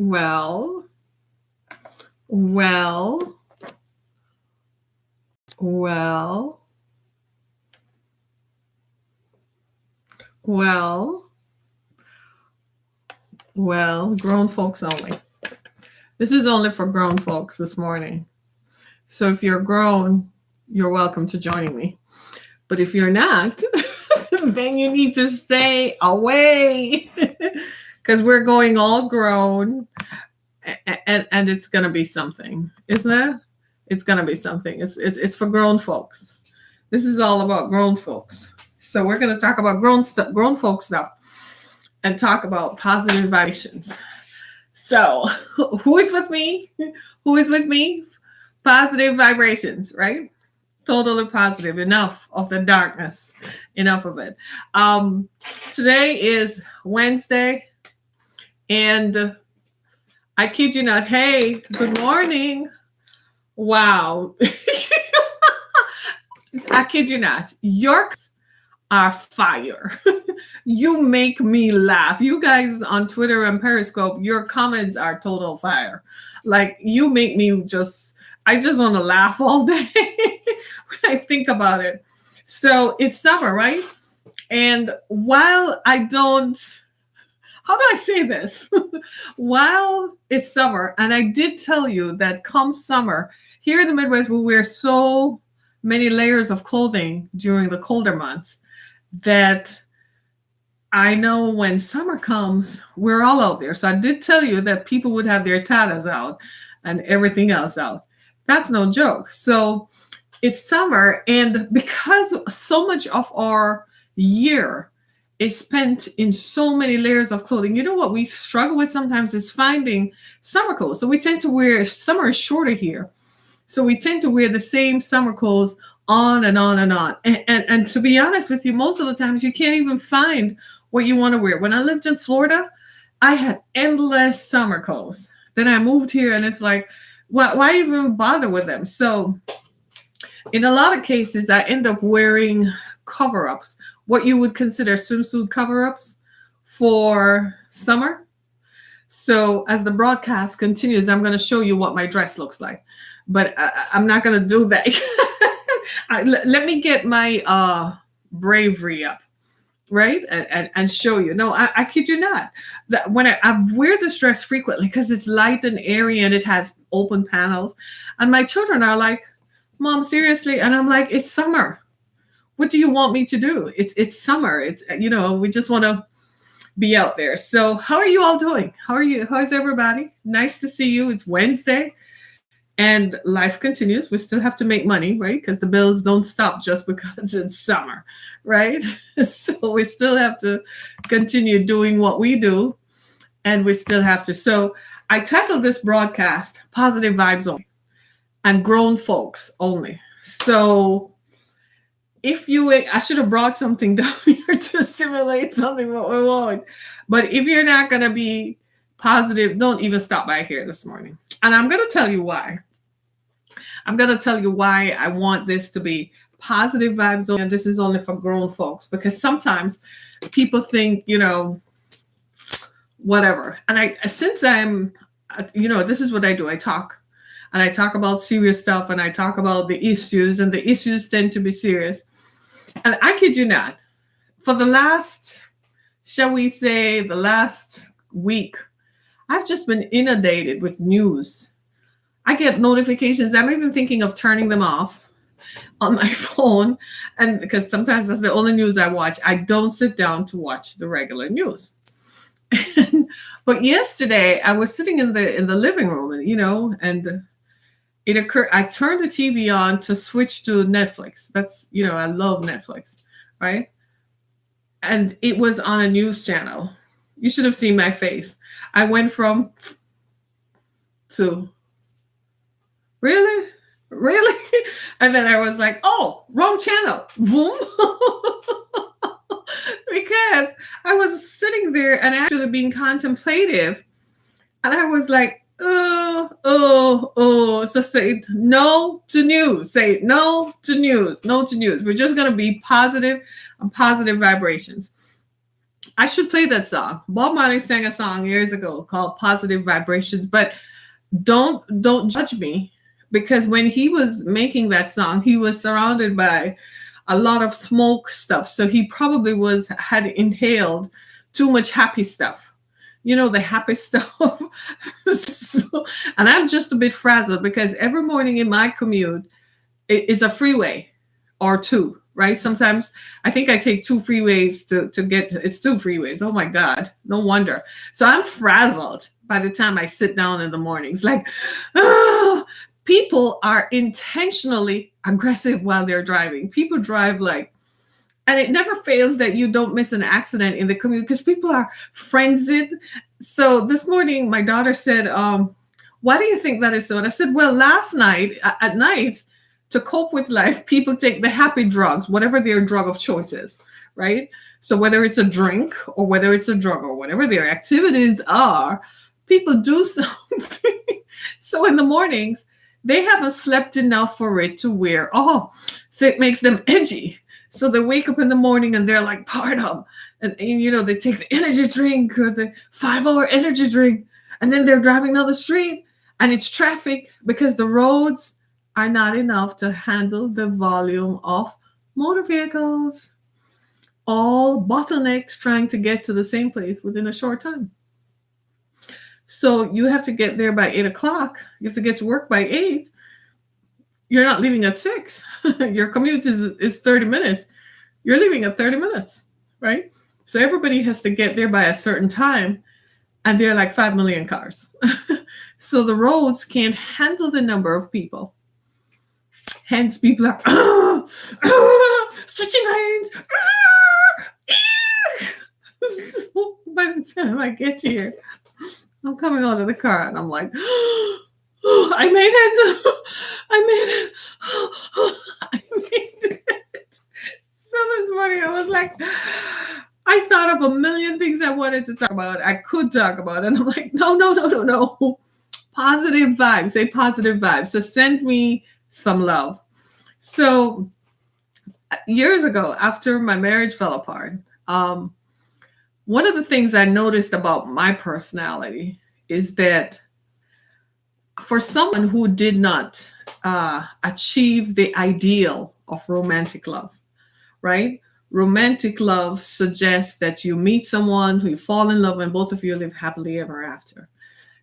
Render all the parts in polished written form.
Well, well, well, well, grown folks only. This is only for grown folks this morning. So if you're grown, you're welcome to joining me. But if you're not, then you need to stay away because we're going all grown and it's going to be something, isn't it? It's going to be something. It's for grown folks. This is all about grown folks. So we're going to talk about grown folk stuff and talk about positive vibrations. So, who is with me? Who is with me? Positive vibrations, right? Totally positive. Enough of the darkness. Enough of it. Today is Wednesday, and I kid you not. Hey, good morning. Wow. I kid you not. Your are fire. You make me laugh. You guys on Twitter and Periscope, your comments are total fire. Like you make me I just want to laugh all day when I think about it. So it's summer, right? And while I don't, how do I say this? While it's summer, and I did tell you that come summer, here in the Midwest, we wear so many layers of clothing during the colder months that I know when summer comes, we're all out there. So I did tell you that people would have their tatas out and everything else out. That's no joke. So it's summer, and because so much of our year is spent in so many layers of clothing, you know what we struggle with sometimes is finding summer clothes. So we tend to wear, summer is shorter here. So we tend to wear the same summer clothes on and on and on. And to be honest with you, most of the times you can't even find what you want to wear. When I lived in Florida, I had endless summer clothes. Then I moved here and it's like, why even bother with them? So in a lot of cases, I end up wearing cover-ups, what you would consider swimsuit cover-ups for summer. So as the broadcast continues, I'm going to show you what my dress looks like. But I'm not going to do that. Let me get my bravery up, right? And show you. No, I kid you not. When I wear this dress frequently because it's light and airy and it has open panels. And my children are like, Mom, seriously? And I'm like, it's summer. What do you want me to do? It's summer. It's, we just want to be out there. So how are you all doing? How are you? How's everybody? Nice to see you. It's Wednesday. And life continues. We still have to make money, right? Because the bills don't stop just because it's summer, right? So we still have to continue doing what we do. And we still have to. So I titled this broadcast, Positive Vibes Only and Grown Folks Only. So I should have brought something down here to simulate something what we want. But if you're not going to be positive, don't even stop by here this morning. And I'm going to tell you why. I'm going to tell you why I want this to be positive vibes only, and this is only for grown folks, because sometimes people think, whatever. And since I'm, this is what I do. I talk about serious stuff, and I talk about the issues, and the issues tend to be serious. And I kid you not, for the last week, I've just been inundated with news. I get notifications. I'm even thinking of turning them off on my phone, and because sometimes that's the only news I watch. I don't sit down to watch the regular news. But yesterday I was sitting in the living room, and it occurred. I turned the TV on to switch to Netflix. That's, I love Netflix, right? And it was on a news channel. You should have seen my face. I went from to really? And then I was like, oh, wrong channel. Boom. Because I was sitting there and actually being contemplative. And I was like, oh. So say no to news. Say no to news. No to news. We're just going to be positive and positive vibrations. I should play that song. Bob Marley sang a song years ago called Positive Vibrations, but don't judge me, because when he was making that song, he was surrounded by a lot of smoke stuff. So he probably was had inhaled too much happy stuff. You know, the happy stuff. So, and I'm just a bit frazzled because every morning in my commute is a freeway or two, right? Sometimes I think I take two freeways to get it's two freeways. Oh my God, no wonder. So I'm frazzled by the time I sit down in the mornings. Like, oh, people are intentionally aggressive while they're driving. People drive like, and it never fails that you don't miss an accident in the commute because people are frenzied. So this morning, my daughter said, why do you think that is so? And I said, well, last night, at night, to cope with life, people take the happy drugs, whatever their drug of choice is, right? So whether it's a drink or whether it's a drug or whatever their activities are, people do something. So in the mornings, they haven't slept enough for it to wear off. So it makes them edgy. So they wake up in the morning and they're like part of, and you know, they take the energy drink or the 5-hour energy drink, and then they're driving down the street and it's traffic because the roads are not enough to handle the volume of motor vehicles, all bottlenecked trying to get to the same place within a short time. So you have to get there by 8 o'clock. You have to get to work by 8. You're not leaving at 6. Your commute is 30 minutes. You're leaving at 30 minutes, right? So everybody has to get there by a certain time, and there are like 5 million cars. So the roads can't handle the number of people. Hence, people are switching lanes. So by the time I get here, I'm coming out of the car and I'm like, I made it. I made it. I made it. So this morning I was like, I thought of a million things I wanted to talk about. I could talk about. And I'm like, no. Positive vibes. Say positive vibes. So send me some love. So years ago, after my marriage fell apart, one of the things I noticed about my personality is that for someone who did not achieve the ideal of romantic love, right? Romantic love suggests that you meet someone who you fall in love and both of you live happily ever after.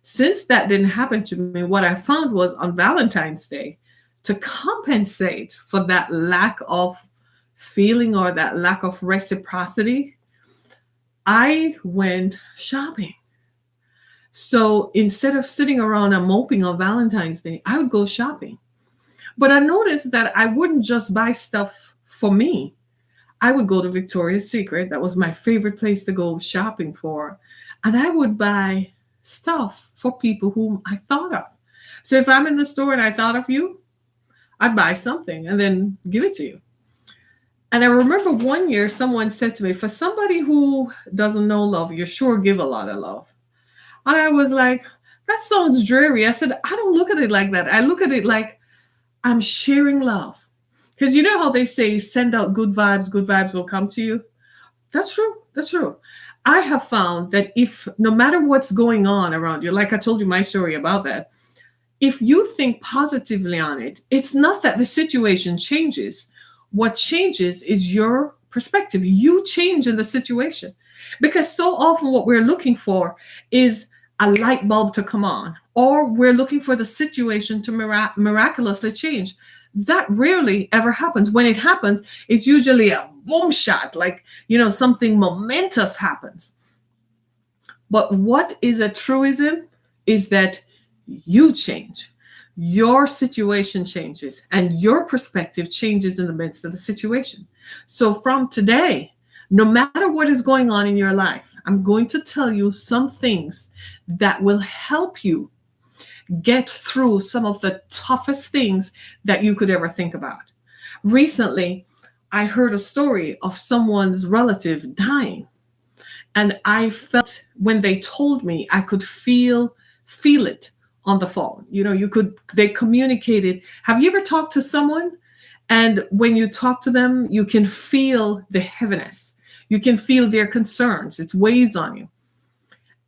Since that didn't happen to me, what I found was on Valentine's Day, to compensate for that lack of feeling or that lack of reciprocity, I went shopping. So instead of sitting around and moping on Valentine's Day, I would go shopping. But I noticed that I wouldn't just buy stuff for me. I would go to Victoria's Secret. That was my favorite place to go shopping for. And I would buy stuff for people whom I thought of. So if I'm in the store and I thought of you, I'd buy something and then give it to you. And I remember one year someone said to me, for somebody who doesn't know love, you sure give a lot of love. And I was like, that sounds dreary. I said, I don't look at it like that. I look at it like I'm sharing love. Because you know how they say, send out good vibes will come to you? That's true. That's true. I have found that if no matter what's going on around you, like I told you my story about that, if you think positively on it, it's not that the situation changes. What changes is your perspective. You change in the situation. Because so often what we're looking for is a light bulb to come on, or we're looking for the situation to miraculously change. That rarely ever happens. When it happens, it's usually a boom shot, like, something momentous happens. But what is a truism is that you change. Your situation changes and your perspective changes in the midst of the situation. So from today, no matter what is going on in your life, I'm going to tell you some things that will help you get through some of the toughest things that you could ever think about. Recently, I heard a story of someone's relative dying. And I felt when they told me, I could feel it on the phone. They communicated. Have you ever talked to someone and when you talk to them, you can feel the heaviness? You can feel their concerns. It weighs on you.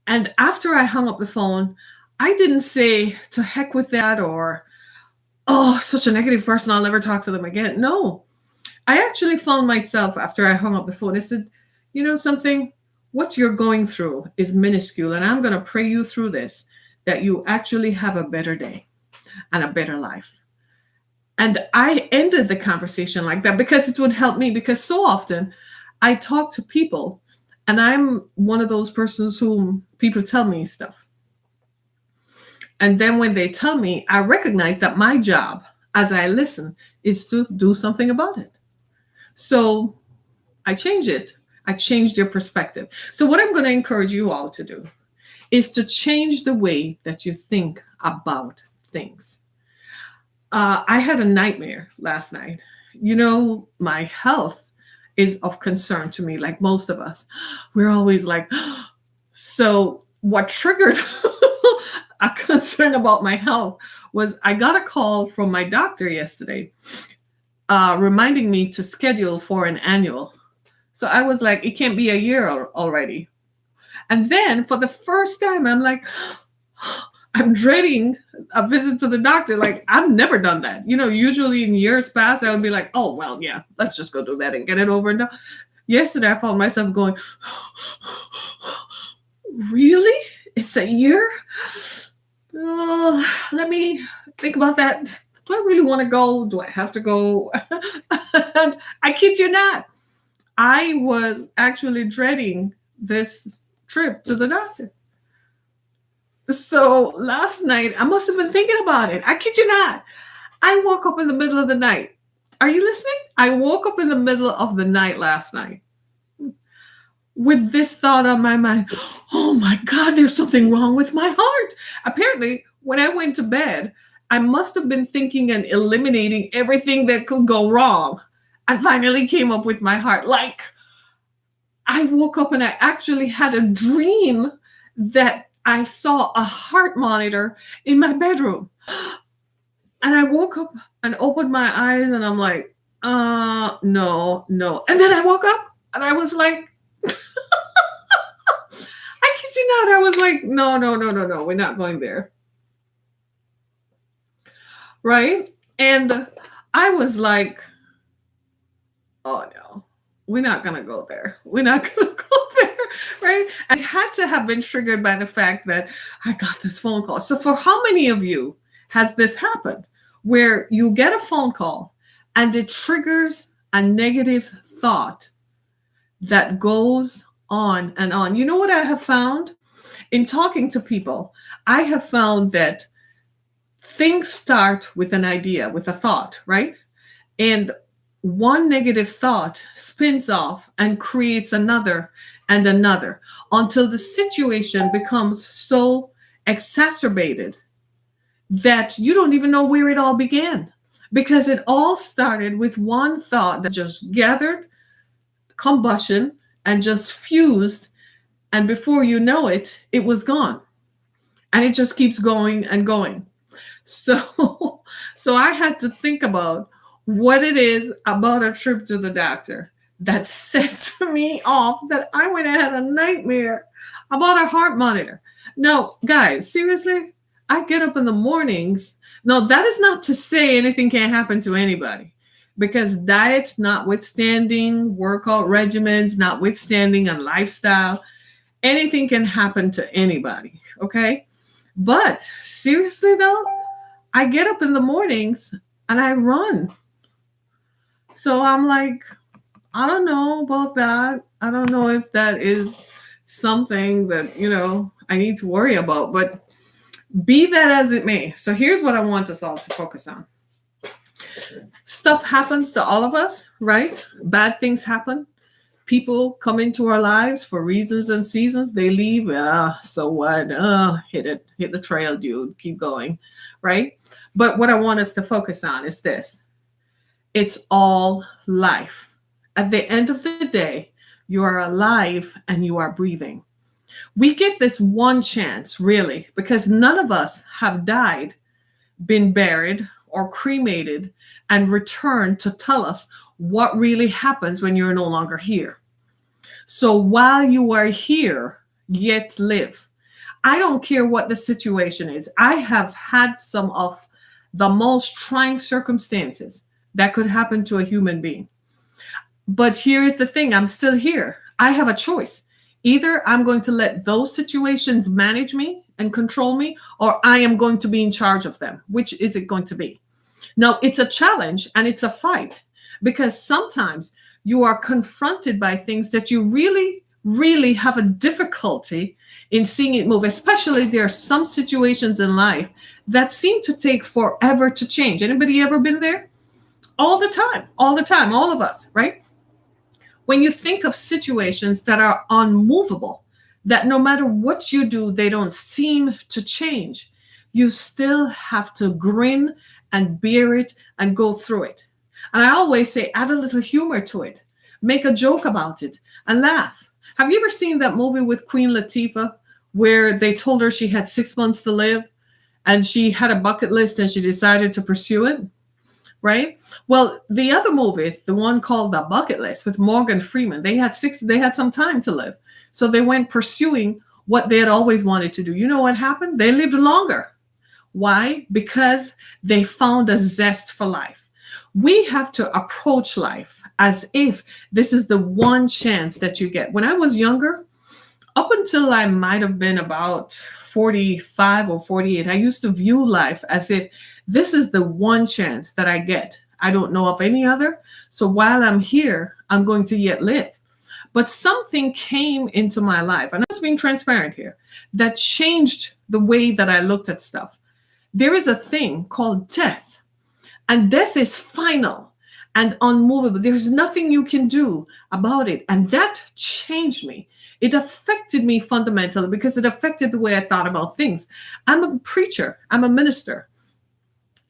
And after I hung up the phone, I didn't say to heck with that or, oh, such a negative person, I'll never talk to them again. No, I actually found myself after I hung up the phone, I said, you know something? What you're going through is minuscule, and I'm going to pray you through this, that you actually have a better day and a better life. And I ended the conversation like that because it would help me, because so often I talk to people and I'm one of those persons whom people tell me stuff. And then when they tell me, I recognize that my job as I listen is to do something about it. So I change it. I changed your perspective. So what I'm going to encourage you all to do is to change the way that you think about things. I had a nightmare last night. You know, my health is of concern to me, like most of us. We're always like, so what triggered a concern about my health was I got a call from my doctor yesterday reminding me to schedule for an annual. So I was like, it can't be a year already. And then for the first time, I'm like, I'm dreading a visit to the doctor. Like, I've never done that. You know, usually in years past, I would be like, oh, well, yeah, let's just go do that and get it over and done. Yesterday, I found myself going, really? It's a year? Let me think about that. Do I really want to go? Do I have to go? I kid you not. I was actually dreading this trip to the doctor. So last night, I must have been thinking about it. I kid you not. I woke up in the middle of the night. Are you listening? I woke up in the middle of the night last night with this thought on my mind. Oh my God, there's something wrong with my heart. Apparently, when I went to bed, I must have been thinking and eliminating everything that could go wrong. I finally came up with my heart. Like, I woke up and I actually had a dream that I saw a heart monitor in my bedroom. And I woke up and opened my eyes and I'm like, no. And then I woke up and I was like, I kid you not, I was like, no, we're not going there. Right? And I was like, oh no, we're not going to go there. We're not going to go there. Right? I had to have been triggered by the fact that I got this phone call. So for how many of you has this happened where you get a phone call and it triggers a negative thought that goes on and on? You know what I have found in talking to people? I have found that things start with an idea, with a thought, right? And one negative thought spins off and creates another and another until the situation becomes so exacerbated that you don't even know where it all began, because it all started with one thought that just gathered combustion and just fused, and before you know it, it was gone, and it just keeps going and going. So I had to think about what it is about a trip to the doctor that sets me off, that I went and had a nightmare about a heart monitor. No, guys, seriously, I get up in the mornings. No, that is not to say anything can't happen to anybody, because diet notwithstanding, workout regimens notwithstanding, and lifestyle, anything can happen to anybody, okay? But seriously though, I get up in the mornings and I run. So I'm like, I don't know about that. I don't know if that is something that, I need to worry about, but be that as it may. So here's what I want us all to focus on. Stuff happens to all of us, right? Bad things happen. People come into our lives for reasons and seasons. They leave. So what? Hit the trail, dude. Keep going, right? But what I want us to focus on is this. It's all life. At the end of the day, you are alive and you are breathing. We get this one chance, really, because none of us have died, been buried, or cremated and returned to tell us what really happens when you're no longer here. So while you are here, yet live. I don't care what the situation is. I have had some of the most trying circumstances that could happen to a human being. But here's the thing, I'm still here. I have a choice. Either I'm going to let those situations manage me and control me, or I am going to be in charge of them. Which is it going to be? Now, it's a challenge and it's a fight because sometimes you are confronted by things that you really, really have a difficulty in seeing it move. Especially there are some situations in life that seem to take forever to change. Anybody ever been there? All the time, all of us, right? When you think of situations that are unmovable, that no matter what you do, they don't seem to change, you still have to grin and bear it and go through it. And I always say, add a little humor to it, make a joke about it, and laugh. Have you ever seen that movie with Queen Latifah where they told her she had 6 months to live and she had a bucket list and she decided to pursue it? Right? Well, the other movie, the one called The Bucket List with Morgan Freeman, they had some time to live. So they went pursuing what they had always wanted to do. You know what happened? They lived longer. Why? Because they found a zest for life. We have to approach life as if this is the one chance that you get. When I was younger, up until I might have been about 45 or 48, I used to view life as if this is the one chance that I get. I don't know of any other. So while I'm here, I'm going to yet live. But something came into my life, and I'm just being transparent here, that changed the way that I looked at stuff. There is a thing called death, and death is final and unmovable. There's nothing you can do about it. And that changed me. It affected me fundamentally because it affected the way I thought about things. I'm a preacher, I'm a minister.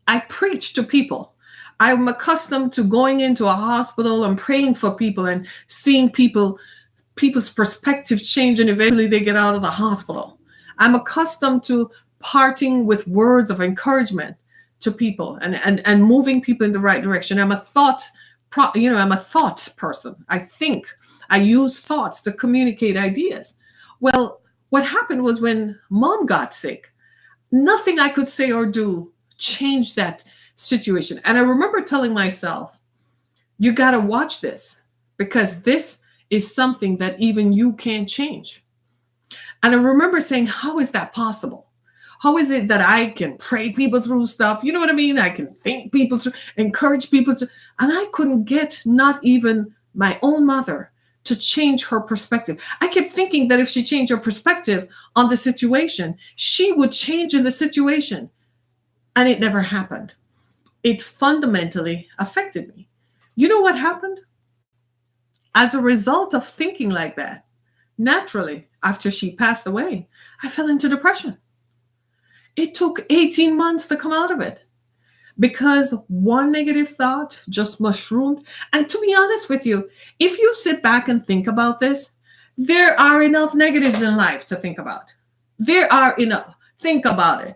I preach to people. I'm accustomed to going into a hospital and praying for people and seeing people's perspective change, and eventually they get out of the hospital. I'm accustomed to parting with words of encouragement to people and moving people in the right direction. I'm a thought person. I use thoughts to communicate ideas. Well, what happened was when mom got sick, nothing I could say or do changed that situation. And I remember telling myself, you got to watch this because this is something that even you can't change. And I remember saying, how is that possible? How is it that I can pray people through stuff? You know what I mean? I can think people through, encourage people to, and I couldn't get not even my own mother to change her perspective. I kept thinking that if she changed her perspective on the situation, she would change in the situation. And it never happened. It fundamentally affected me. You know what happened? As a result of thinking like that, naturally, after she passed away, I fell into depression. It took 18 months to come out of it because one negative thought just mushroomed. And to be honest with you, if you sit back and think about this, there are enough negatives in life to think about. There are enough. Think about it.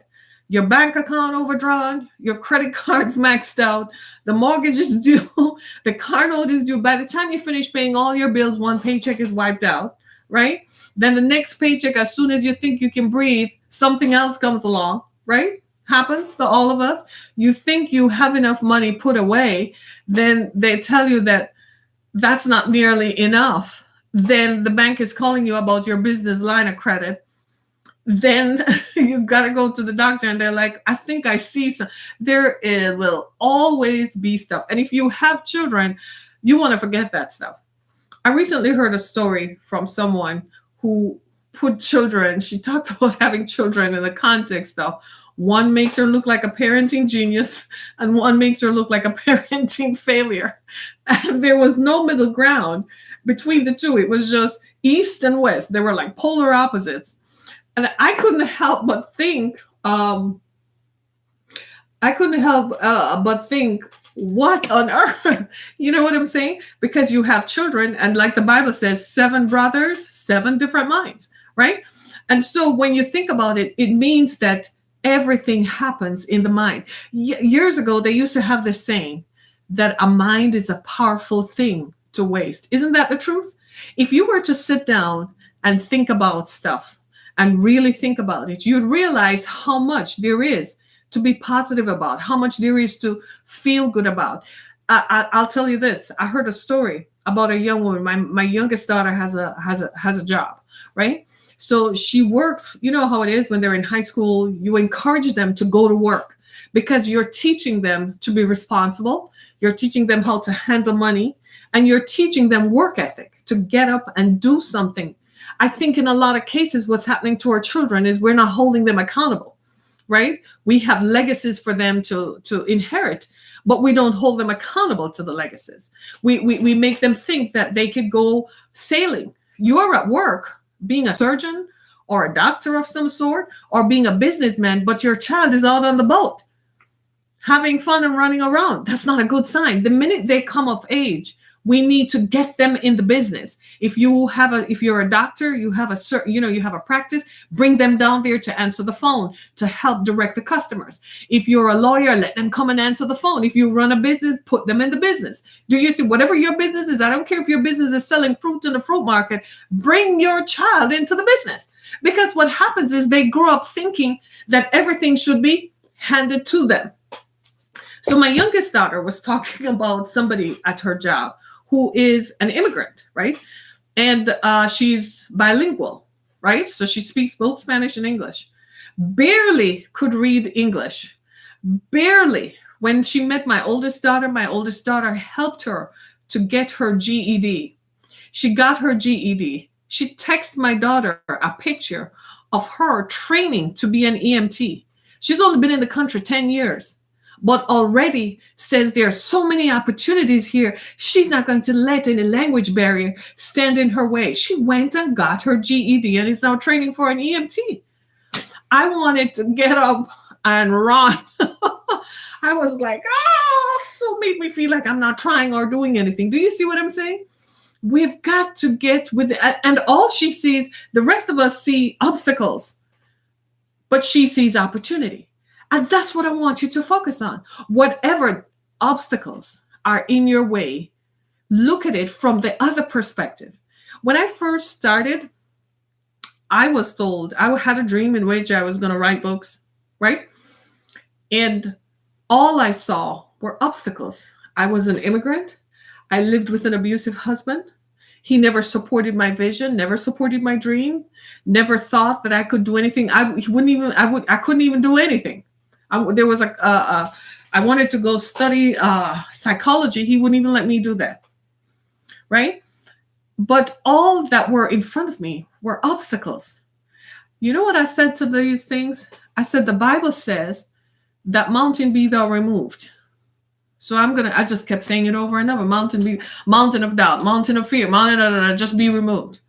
Your bank account overdrawn, your credit card's maxed out, the mortgage is due, the car note is due. By the time you finish paying all your bills, one paycheck is wiped out, right? Then the next paycheck, as soon as you think you can breathe, something else comes along, right? Happens to all of us. You think you have enough money put away, then they tell you that that's not nearly enough. Then the bank is calling you about your business line of credit. Then you got to go to the doctor and they're like, I think I see some. There will always be stuff. And if you have children, you want to forget that stuff. I recently heard a story from someone who put children, she talked about having children in the context of one makes her look like a parenting genius and one makes her look like a parenting failure. And there was no middle ground between the two. It was just east and west. They were like polar opposites. And I couldn't help but think, what on earth? You know what I'm saying? Because you have children, and like the Bible says, 7 brothers, 7 different minds, right? And so when you think about it, it means that everything happens in the mind. Years ago, they used to have this saying that a mind is a powerful thing to waste. Isn't that the truth? If you were to sit down and think about stuff and really think about it, you'd realize how much there is to be positive about, how much there is to feel good about. I'll tell you this. I heard a story about a young woman. My youngest daughter has a job, right? So she works. You know how it is when they're in high school. You encourage them to go to work because you're teaching them to be responsible. You're teaching them how to handle money, and you're teaching them work ethic to get up and do something. I think in a lot of cases, what's happening to our children is we're not holding them accountable, right? We have legacies for them to inherit, but we don't hold them accountable to the legacies. We make them think that they could go sailing. You're at work being a surgeon or a doctor of some sort or being a businessman, but your child is out on the boat having fun and running around. That's not a good sign. The minute they come of age, we need to get them in the business. If you're a doctor, you have a practice, bring them down there to answer the phone, to help direct the customers. If you're a lawyer, let them come and answer the phone. If you run a business, put them in the business. Do you see, whatever your business is, I don't care if your business is selling fruit in the fruit market, bring your child into the business. Because what happens is they grow up thinking that everything should be handed to them. So my youngest daughter was talking about somebody at her job who is an immigrant, right? And she's bilingual, right? So she speaks both Spanish and English. Barely could read English. Barely. When she met my oldest daughter helped her to get her GED. She got her GED. She texted my daughter a picture of her training to be an EMT. She's only been in the country 10 years. But already says there are so many opportunities here. She's not going to let any language barrier stand in her way. She went and got her GED and is now training for an EMT. I wanted to get up and run. I was like, so made me feel like I'm not trying or doing anything. Do you see what I'm saying? We've got to get with it. And all she sees, the rest of us see obstacles, but she sees opportunity. And that's what I want you to focus on. Whatever obstacles are in your way, look at it from the other perspective. When I first started, I was told, I had a dream in which I was going to write books, right? And all I saw were obstacles. I was an immigrant. I lived with an abusive husband. He never supported my vision, never supported my dream, never thought that I could do anything. I couldn't even do anything. I wanted to go study psychology. He wouldn't even let me do that, right? But all that were in front of me were obstacles. You know what I said to these things? I said, the Bible says that mountain be thou removed. So I just kept saying it over and over. Mountain of doubt, mountain of fear, just be removed.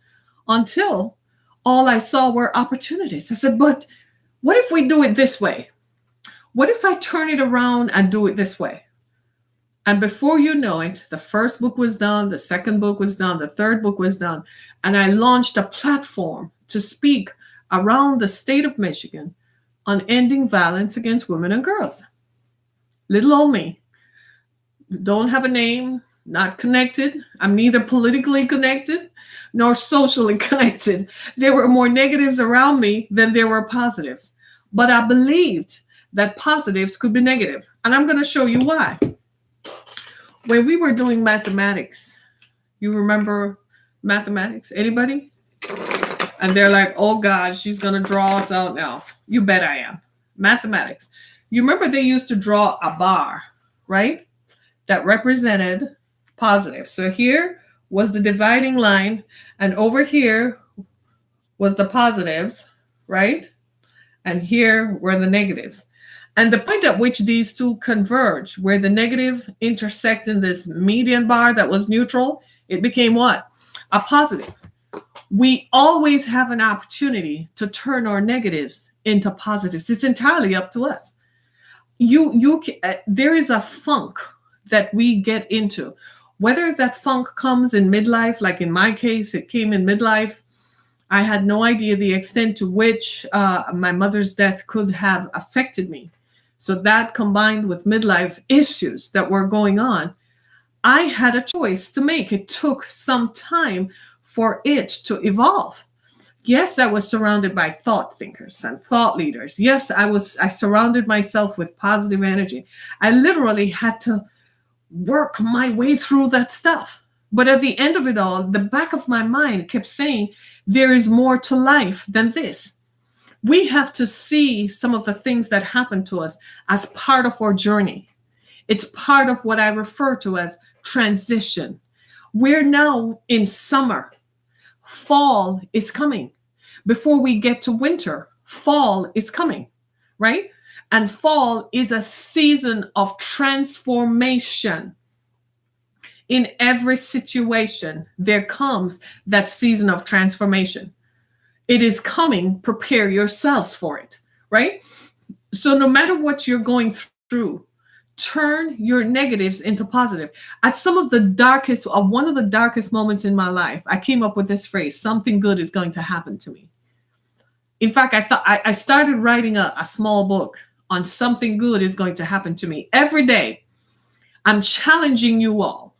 Until all I saw were opportunities. I said, but what if we do it this way? What if I turn it around and do it this way? And before you know it, the first book was done, the second book was done, the third book was done. And I launched a platform to speak around the state of Michigan on ending violence against women and girls. Little old me. Don't have a name, not connected. I'm neither politically connected nor socially connected. There were more negatives around me than there were positives. But I believed that positives could be negative. And I'm going to show you why. When we were doing mathematics, you remember mathematics? Anybody? And they're like, oh God, she's going to draw us out now. You bet I am. Mathematics. You remember they used to draw a bar, right? That represented positive. So here was the dividing line, and over here was the positives, right? And here were the negatives. And the point at which these two converged, where the negative intersect in this median bar that was neutral, it became what? A positive. We always have an opportunity to turn our negatives into positives. It's entirely up to us. There is a funk that we get into. Whether that funk comes in midlife, like in my case, it came in midlife. I had no idea the extent to which my mother's death could have affected me. So that combined with midlife issues that were going on, I had a choice to make. It took some time for it to evolve. Yes, I was surrounded by thought thinkers and thought leaders. Yes, I surrounded myself with positive energy. I literally had to work my way through that stuff. But at the end of it all, the back of my mind kept saying, there is more to life than this. We have to see some of the things that happen to us as part of our journey. It's part of what I refer to as transition. We're now in summer. Fall is coming. Before we get to winter, fall is coming, right? And fall is a season of transformation. In every situation, there comes that season of transformation. It is coming. Prepare yourselves for it, right? So no matter what you're going through, turn your negatives into positive. At some of the darkest, one of the darkest moments in my life, I came up with this phrase: something good is going to happen to me. In fact, I started writing a small book on something good is going to happen to me. Every day, I'm challenging you all.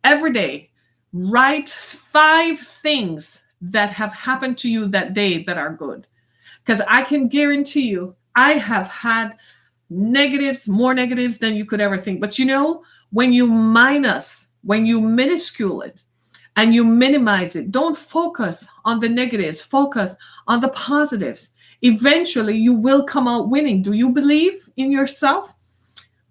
Every day, write 5 things that have happened to you that day that are good. Because I can guarantee you, I have had negatives, more negatives than you could ever think. But when you minuscule it, and you minimize it, don't focus on the negatives, focus on the positives. Eventually, you will come out winning. Do you believe in yourself?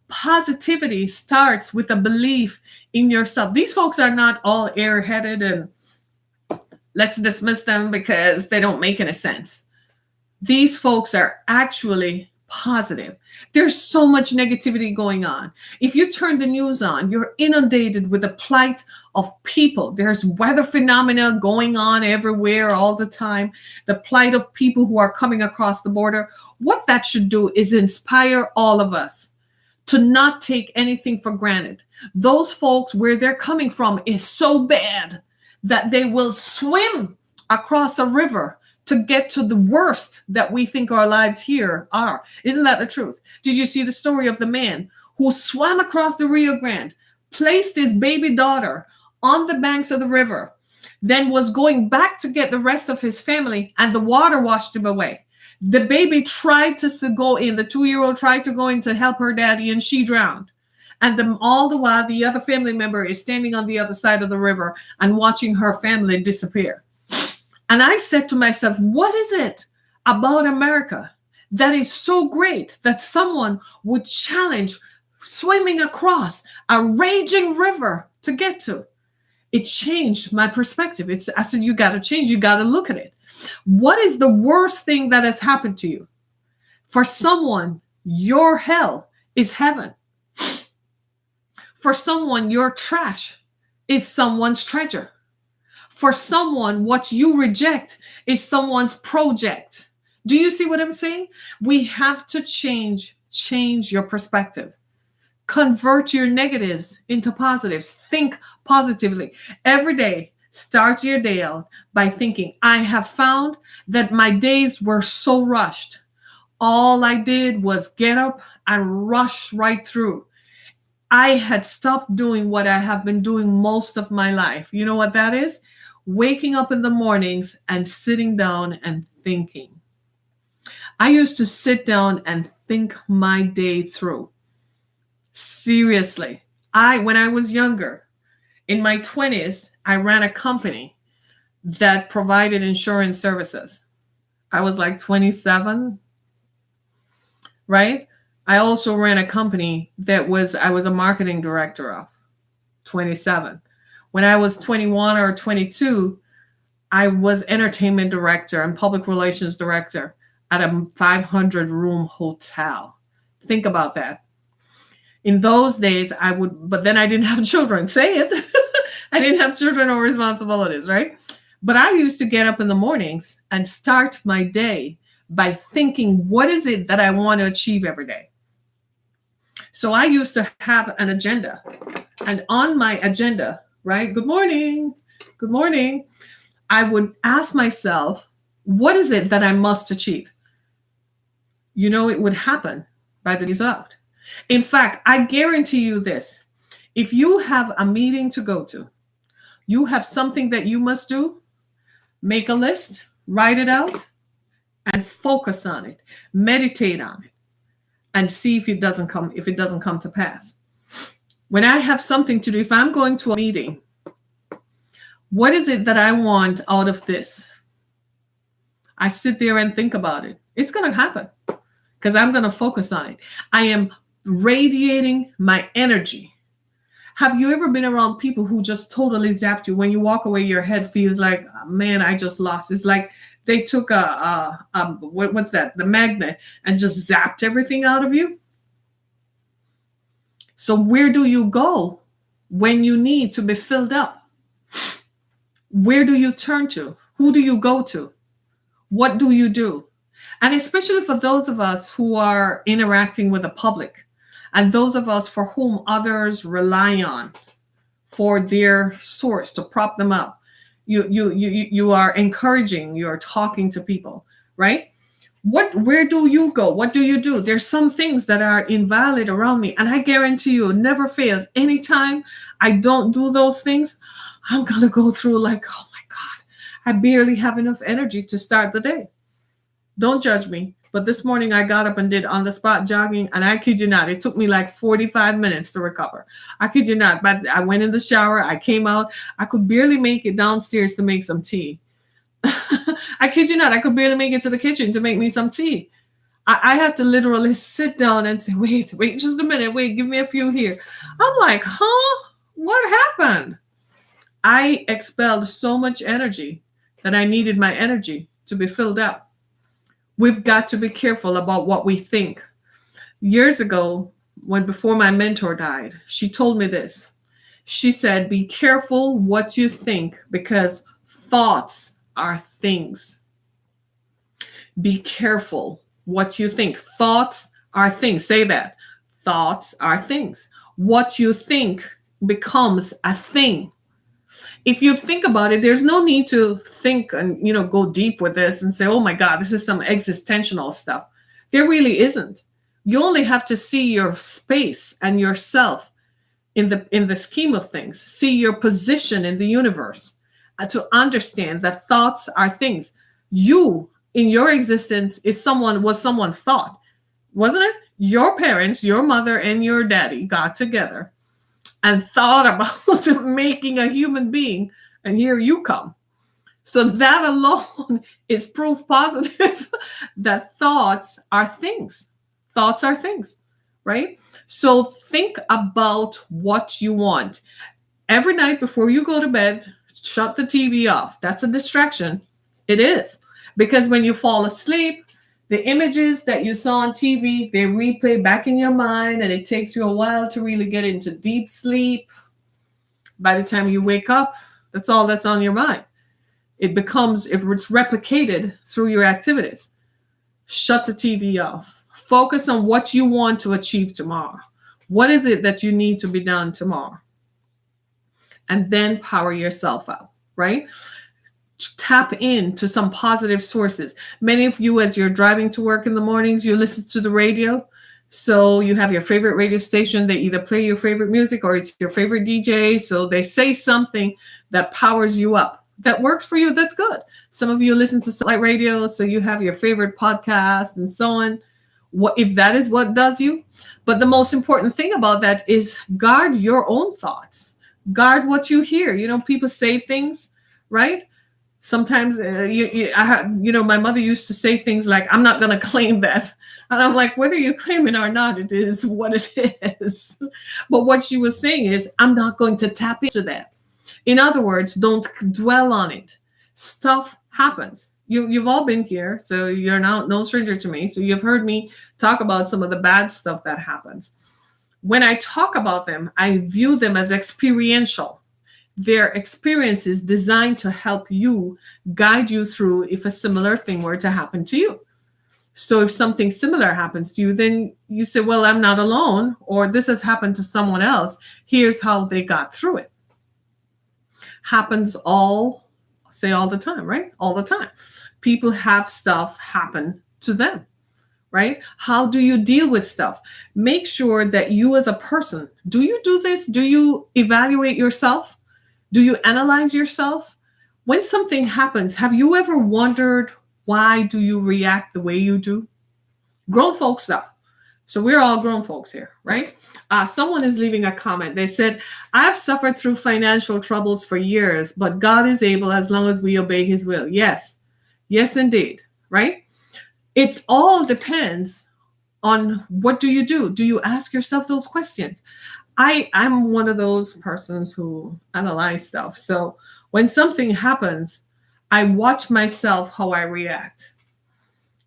Positivity starts with a belief in yourself. These folks are not all airheaded and let's dismiss them because they don't make any sense. These folks are actually positive. There's so much negativity going on. If you turn the news on, you're inundated with the plight of people. There's weather phenomena going on everywhere all the time. The plight of people who are coming across the border. What that should do is inspire all of us to not take anything for granted. Those folks, where they're coming from is so bad that they will swim across a river to get to the worst that we think our lives here are. Isn't that the truth? Did you see the story of the man who swam across the Rio Grande, placed his baby daughter on the banks of the river, then was going back to get the rest of his family, and the water washed him away? The baby tried to go in, the 2-year-old tried to go in to help her daddy, and she drowned. And all the while, the other family member is standing on the other side of the river and watching her family disappear. And I said to myself, what is it about America that is so great that someone would challenge swimming across a raging river to get to? It changed my perspective. I said, you got to change. You got to look at it. What is the worst thing that has happened to you? For someone, your hell is heaven. For someone, your trash is someone's treasure. For someone, what you reject is someone's project. Do you see what I'm saying? We have to change your perspective. Convert your negatives into positives. Think positively. Every day, start your day out by thinking, I have found that my days were so rushed. All I did was get up and rush right through. I had stopped doing what I have been doing most of my life. You know what that is? Waking up in the mornings and sitting down and thinking. I used to sit down and think my day through. Seriously. When I was younger, in my 20s, I ran a company that provided insurance services. I was like 27, right? I also ran a company I was a marketing director of, 27. When I was 21 or 22, I was entertainment director and public relations director at a 500-room hotel. Think about that. In those days, but then I didn't have children. Say it. I didn't have children or responsibilities, right? But I used to get up in the mornings and start my day by thinking, what is it that I want to achieve every day? So I used to have an agenda. And on my agenda, right? Good morning. Good morning. I would ask myself, what is it that I must achieve? It would happen by the result. In fact, I guarantee you this. If you have a meeting to go to, You have something that you must do, make a list, write it out, and focus on it. Meditate on it and see if it doesn't come to pass. When I have something to do, if I'm going to a meeting, what is it that I want out of this? I sit there and think about it. It's going to happen because I'm going to focus on it. I am radiating my energy. Have you ever been around people who just totally zapped you? When you walk away, your head feels like, man, I just lost. It's like they took what's that? The magnet and just zapped everything out of you. So where do you go when you need to be filled up? Where do you turn to? Who do you go to? What do you do? And especially for those of us who are interacting with the public and those of us for whom others rely on for their source to prop them up. You are encouraging, you're talking to people, right? Where do you go? What do you do? There's some things that are invalid around me. And I guarantee you, it never fails. Anytime I don't do those things, I'm going to go through like, oh my God, I barely have enough energy to start the day. Don't judge me. But this morning I got up and did on the spot jogging. And I kid you not, it took me like 45 minutes to recover. I kid you not. But I went in the shower. I came out. I could barely make it downstairs to make some tea. I kid you not. I could barely make it to the kitchen to make me some tea. I have to literally sit down and say, wait just a minute. Wait, give me a few here. I'm like, huh? What happened? I expelled so much energy that I needed my energy to be filled up. We've got to be careful about what we think. Years ago, before my mentor died, she told me this. She said, be careful what you think because thoughts are things. Be careful what you think. Thoughts are things. Say that. Thoughts are things. What you think becomes a thing. If you think about it, there's no need to think and go deep with this and say, oh my God, this is some existential stuff. There really isn't. You only have to see your space and yourself in the scheme of things. See your position in the universe to understand that thoughts are things. You in your existence was someone's thought, wasn't it? Your parents, your mother and your daddy got together and thought about making a human being, and here you come. So that alone is proof positive that thoughts are things. Thoughts are things, right? So think about what you want. Every night before you go to bed, shut the TV off. That's a distraction. It is. Because when you fall asleep, the images that you saw on TV, they replay back in your mind, and it takes you a while to really get into deep sleep. By the time you wake up, that's all that's on your mind. If it's replicated through your activities. Shut the TV off. Focus on what you want to achieve tomorrow. What is it that you need to be done tomorrow? And then power yourself up, right? Tap into some positive sources. Many of you, as you're driving to work in the mornings, you listen to the radio. So you have your favorite radio station. They either play your favorite music or it's your favorite DJ. So they say something that powers you up. That works for you. That's good. Some of you listen to satellite radio, so you have your favorite podcast and so on. What if that is what does you? But the most important thing about that is guard your own thoughts. Guard what you hear. People say things, right? Sometimes, my mother used to say things like, I'm not going to claim that. And I'm like, whether you claim it or not, it is what it is. But what she was saying is, I'm not going to tap into that. In other words, don't dwell on it. Stuff happens. You've all been here, so you're now no stranger to me. So you've heard me talk about some of the bad stuff that happens. When I talk about them, I view them as experiential. Their experience is designed to help you, guide you through if a similar thing were to happen to you. So if something similar happens to you, then you say, well, I'm not alone, or this has happened to someone else. Here's how they got through it. Happens all the time, right? All the time. People have stuff happen to them, right? How do you deal with stuff? Make sure that you as a person, do you do this? Do you evaluate yourself? Do you analyze yourself? When something happens, have you ever wondered why do you react the way you do? Grown folk stuff. So we're all grown folks here, right? Someone is leaving a comment. They said, I've suffered through financial troubles for years, but God is able as long as we obey his will. Yes. Yes, indeed. Right? It all depends on what do you do? Do you ask yourself those questions? I'm one of those persons who analyze stuff. So when something happens, I watch myself how I react.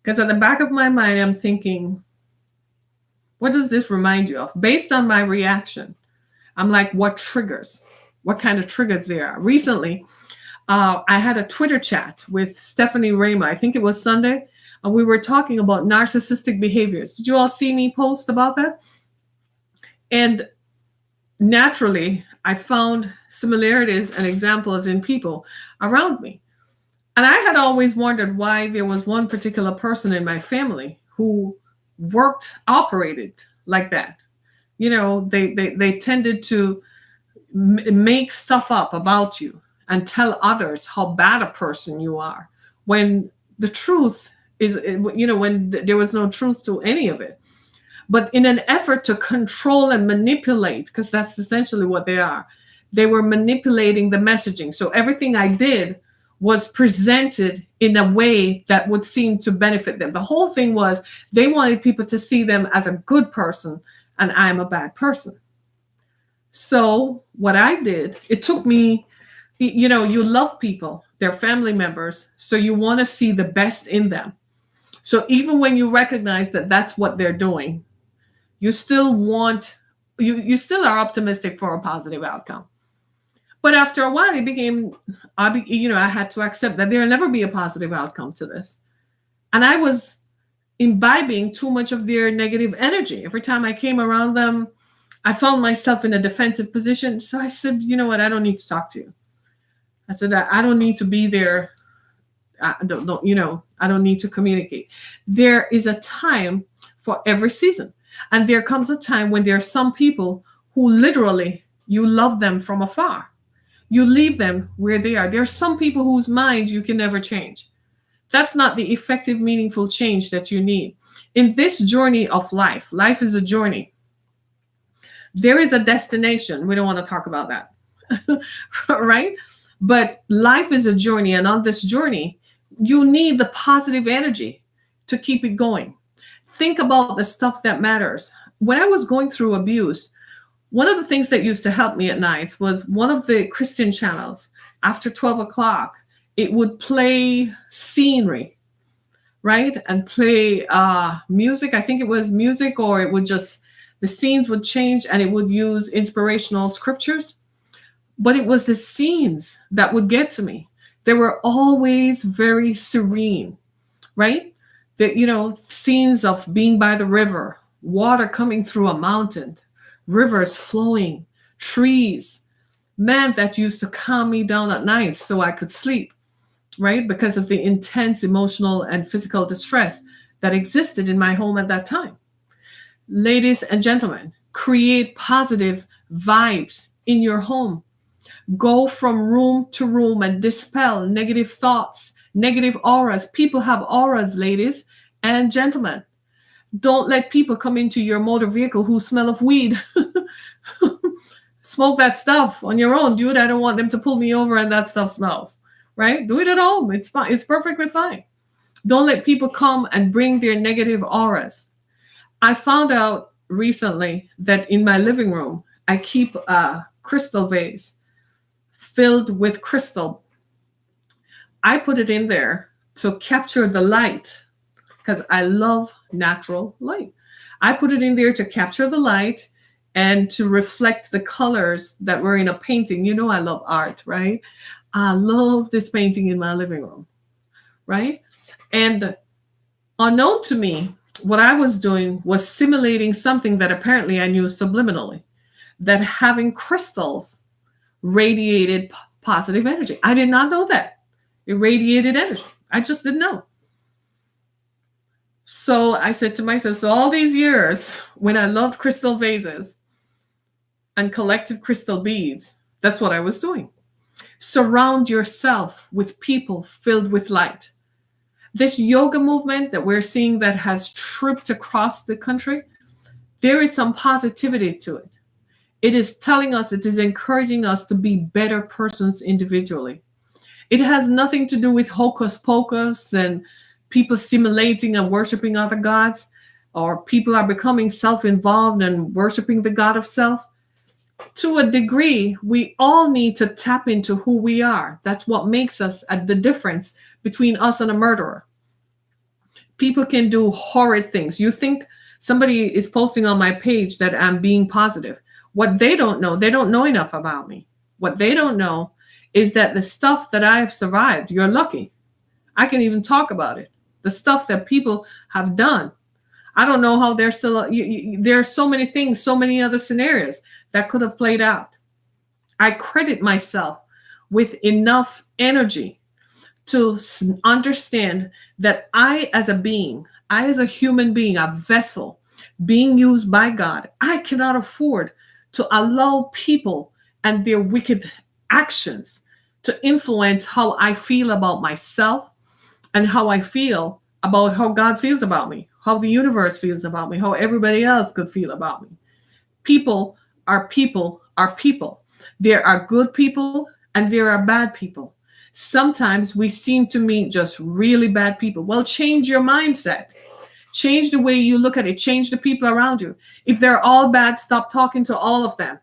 Because at the back of my mind, I'm thinking, what does this remind you of? Based on my reaction, I'm like, what triggers? What kind of triggers there are? Recently, I had a Twitter chat with Stephanie Rama. I think it was Sunday. And we were talking about narcissistic behaviors. Did you all see me post about that? And naturally, I found similarities and examples in people around me. And I had always wondered why there was one particular person in my family who operated like that. You know, they tended to make stuff up about you and tell others how bad a person you are when the truth is, when there was no truth to any of it. But in an effort to control and manipulate, because that's essentially what they are, they were manipulating the messaging. So everything I did was presented in a way that would seem to benefit them. The whole thing was they wanted people to see them as a good person and I'm a bad person. So what I did, it took me, you love people, they're family members, so you want to see the best in them. So even when you recognize that that's what they're doing, you still you still are optimistic for a positive outcome. But after a while, it became, I had to accept that there'll never be a positive outcome to this. And I was imbibing too much of their negative energy. Every time I came around them, I found myself in a defensive position. So I said, you know what? I don't need to talk to you. I said, I don't need to be there. I don't need to communicate. There is a time for every season. And there comes a time when there are some people who literally, you love them from afar. You leave them where they are. There are some people whose minds you can never change. That's not the effective, meaningful change that you need. In this journey of life, life is a journey. There is a destination. We don't want to talk about that, right? But life is a journey. And on this journey, you need the positive energy to keep it going. Think about the stuff that matters. When I was going through abuse, one of the things that used to help me at nights was one of the Christian channels. After 12 o'clock, it would play scenery, right? And play music. I think it was music, or it would just, the scenes would change and it would use inspirational scriptures. But it was the scenes that would get to me. They were always very serene, right? Scenes of being by the river, water coming through a mountain, rivers flowing, trees. Man, that used to calm me down at night so I could sleep, right? Because of the intense emotional and physical distress that existed in my home at that time. Ladies and gentlemen, create positive vibes in your home. Go from room to room and dispel negative thoughts, negative auras. People have auras, ladies and gentlemen. Don't let people come into your motor vehicle who smell of weed. Smoke that stuff on your own, dude. I don't want them to pull me over and that stuff smells, right? Do it at home. It's fine. It's perfectly fine. Don't let people come and bring their negative auras. I found out recently that in my living room, I keep a crystal vase filled with crystal. I put it in there to capture the light because I love natural light. I put it in there to capture the light and to reflect the colors that were in a painting. You know, I love art, right? I love this painting in my living room, right? And unknown to me, what I was doing was simulating something that apparently I knew subliminally, that having crystals radiated positive energy. I did not know that. It radiated energy. I just didn't know. So I said to myself, so all these years when I loved crystal vases and collected crystal beads, that's what I was doing. Surround yourself with people filled with light. This yoga movement that we're seeing that has tripped across the country, there is some positivity to it. It is telling us, it is encouraging us to be better persons individually. It has nothing to do with hocus pocus and people simulating and worshiping other gods, or people are becoming self involved and worshiping the God of self. To a degree, we all need to tap into who we are. That's what makes us the difference between us and a murderer. People can do horrid things. You think somebody is posting on my page that I'm being positive. What they don't know enough about me. What they don't know is that the stuff that I've survived, you're lucky. I can even talk about it. The stuff that people have done. I don't know how they're still, there are so many things, so many other scenarios that could have played out. I credit myself with enough energy to understand that I, as a being, I, as a human being, a vessel being used by God, I cannot afford to allow people and their wicked actions to influence how I feel about myself and how I feel about how God feels about me, how the universe feels about me, how everybody else could feel about me. People are people are people. There are good people and there are bad people. Sometimes we seem to meet just really bad people. Well, change your mindset. Change the way you look at it. Change the people around you. If they're all bad, stop talking to all of them.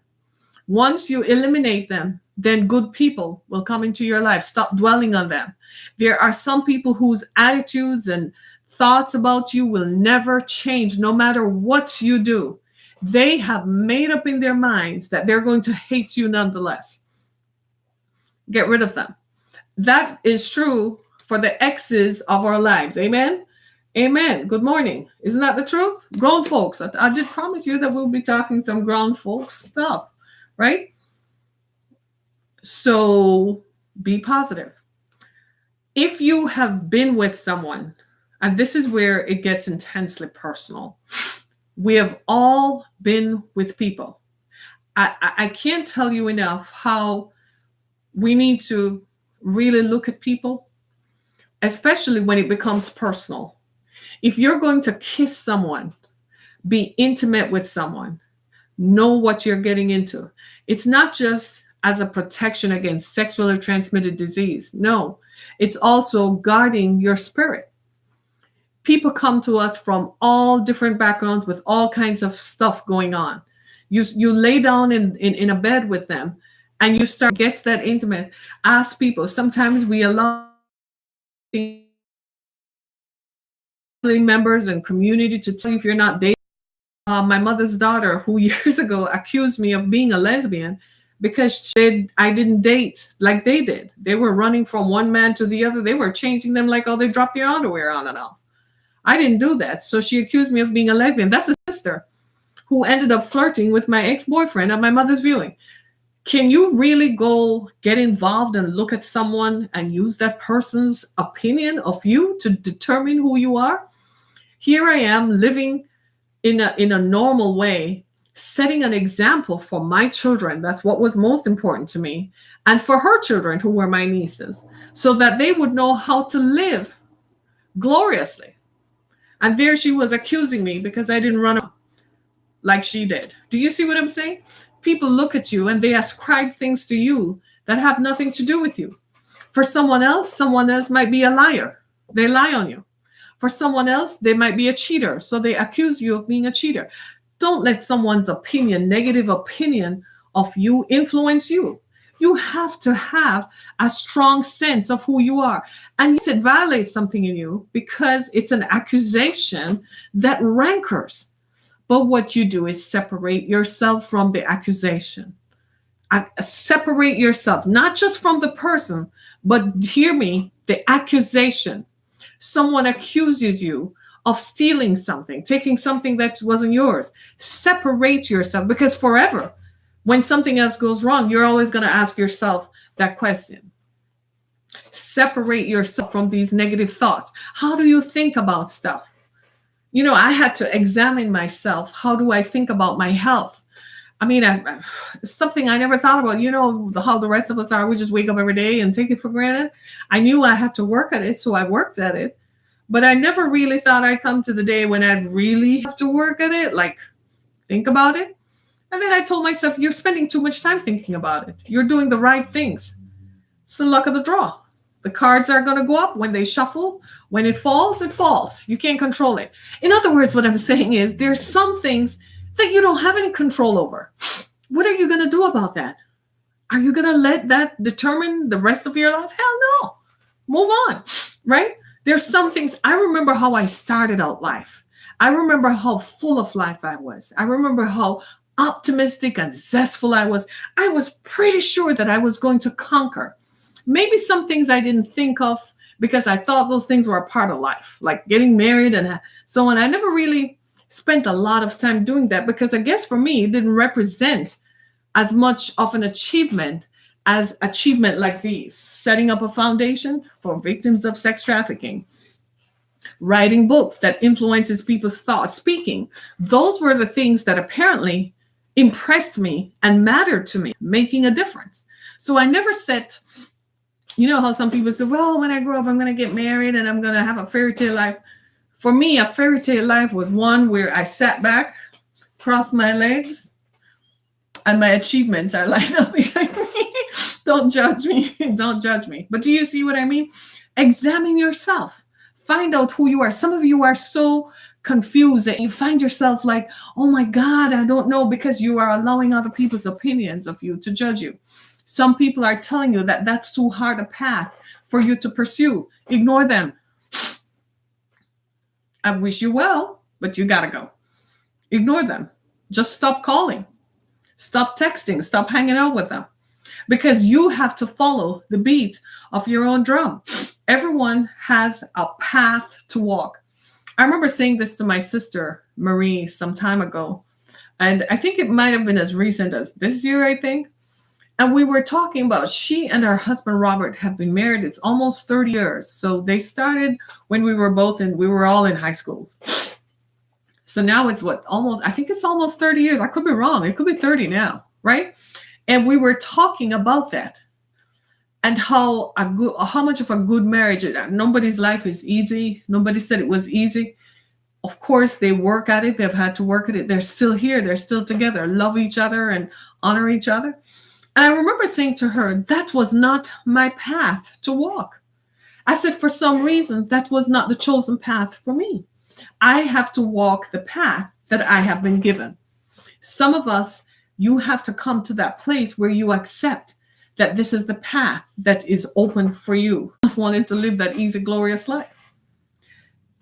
Once you eliminate them, then good people will come into your life. Stop dwelling on them. There are some people whose attitudes and thoughts about you will never change no matter what you do. They have made up in their minds that they're going to hate you nonetheless. Get rid of them. That is true for the exes of our lives. Amen. Amen. Good morning. Isn't that the truth? Grown folks. I did promise you that we'll be talking some grown folks stuff, right? So be positive. If you have been with someone, and this is where it gets intensely personal, we have all been with people. I can't tell you enough how we need to really look at people, especially when it becomes personal. If you're going to kiss someone, be intimate with someone, know what you're getting into. It's not just as a protection against sexually transmitted disease. No, it's also guarding your spirit. People come to us from all different backgrounds with all kinds of stuff going on. You lay down in a bed with them and you start gets that intimate. Ask people. Sometimes we allow family members and community to tell you if you're not dating. My mother's daughter, who years ago accused me of being a lesbian because I didn't date like they did. They were running from one man to the other. They were changing them like, oh, they dropped their underwear on and off. I didn't do that. So she accused me of being a lesbian. That's a sister who ended up flirting with my ex-boyfriend at my mother's viewing. Can you really go get involved and look at someone and use that person's opinion of you to determine who you are? Here I am living in a normal way, setting an example for my children. That's what was most important to me. And for her children, who were my nieces, so that they would know how to live gloriously. And there she was accusing me because I didn't run like she did. Do you see what I'm saying? People look at you and they ascribe things to you that have nothing to do with you. For someone else might be a liar. They lie on you. For someone else, they might be a cheater. So they accuse you of being a cheater. Don't let someone's opinion, negative opinion of you, influence you. You have to have a strong sense of who you are. And yes, it violates something in you because it's an accusation that rancors. But what you do is separate yourself from the accusation. Separate yourself, not just from the person, but hear me, the accusation. Someone accuses you of stealing something, taking something that wasn't yours. Separate yourself, because forever, when something else goes wrong, you're always going to ask yourself that question. Separate yourself from these negative thoughts. How do you think about stuff? I had to examine myself. How do I think about my health? I mean, something I never thought about. How the rest of us are. We just wake up every day and take it for granted. I knew I had to work at it, so I worked at it. But I never really thought I'd come to the day when I'd really have to work at it, like think about it. And then I told myself, you're spending too much time thinking about it. You're doing the right things. It's the luck of the draw. The cards are going to go up when they shuffle. When it falls, it falls. You can't control it. In other words, what I'm saying is there's some things that you don't have any control over. What are you going to do about that? Are you going to let that determine the rest of your life? Hell no. Move on, right? There's some things. I remember how I started out life. I remember how full of life I was. I remember how optimistic and zestful I was. I was pretty sure that I was going to conquer. Maybe some things I didn't think of because I thought those things were a part of life, like getting married and so on. I never really spent a lot of time doing that because I guess for me, it didn't represent as much of an achievement as achievement like these: setting up a foundation for victims of sex trafficking, writing books that influences people's thoughts, speaking. Those were the things that apparently impressed me and mattered to me, making a difference. So I never set, how some people say, well, when I grow up, I'm going to get married and I'm going to have a fairy tale life. For me, a fairy tale life was one where I sat back, crossed my legs, and my achievements are lined up behind me. Don't judge me. Don't judge me. But do you see what I mean? Examine yourself. Find out who you are. Some of you are so confused and you find yourself like, oh my God, I don't know, because you are allowing other people's opinions of you to judge you. Some people are telling you that that's too hard a path for you to pursue. Ignore them. I wish you well, but you gotta go. Ignore them. Just stop calling. Stop texting. Stop hanging out with them. Because you have to follow the beat of your own drum. Everyone has a path to walk. I remember saying this to my sister, Marie, some time ago. And I think it might have been as recent as this year, I think. And we were talking about she and her husband, Robert, have been married. It's almost 30 years. So they started when we were all in high school. So now it's I think it's almost 30 years. I could be wrong. It could be 30 now, right? And we were talking about that and how much of a good marriage. Nobody's life is easy. Nobody said it was easy. Of course, they work at it. They've had to work at it. They're still here. They're still together, love each other and honor each other. And I remember saying to her, that was not my path to walk. I said, for some reason, that was not the chosen path for me. I have to walk the path that I have been given. Some of us, you have to come to that place where you accept that this is the path that is open for you. Just wanting to live that easy, glorious life.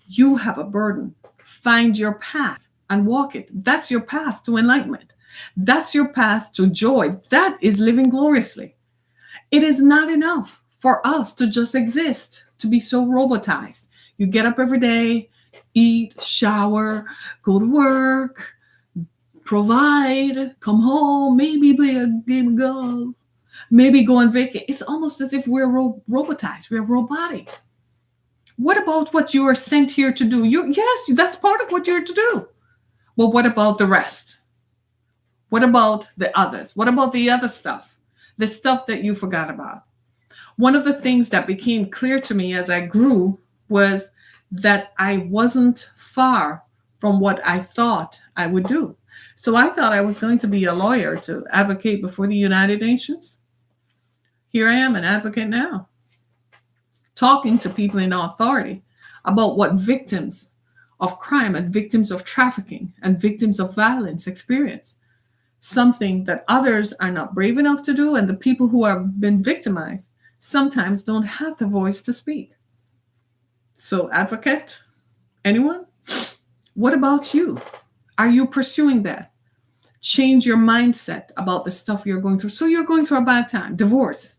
You have a burden. Find your path and walk it. That's your path to enlightenment. That's your path to joy. That is living gloriously. It is not enough for us to just exist, to be so robotized. You get up every day, eat, shower, go to work, provide, come home, maybe play a game of golf, maybe go on vacation. It's almost as if we're robotized. We're robotic. What about what you are sent here to do? Yes, that's part of what you're to do. But what about the rest? What about the others? What about the other stuff? The stuff that you forgot about? One of the things that became clear to me as I grew was that I wasn't far from what I thought I would do. So I thought I was going to be a lawyer to advocate before the United Nations. Here I am, an advocate now, talking to people in authority about what victims of crime and victims of trafficking and victims of violence experience. Something that others are not brave enough to do, and the people who have been victimized sometimes don't have the voice to speak. So, advocate, anyone? What about you? Are you pursuing that? Change your mindset about the stuff you're going through. So you're going through a bad time, divorce.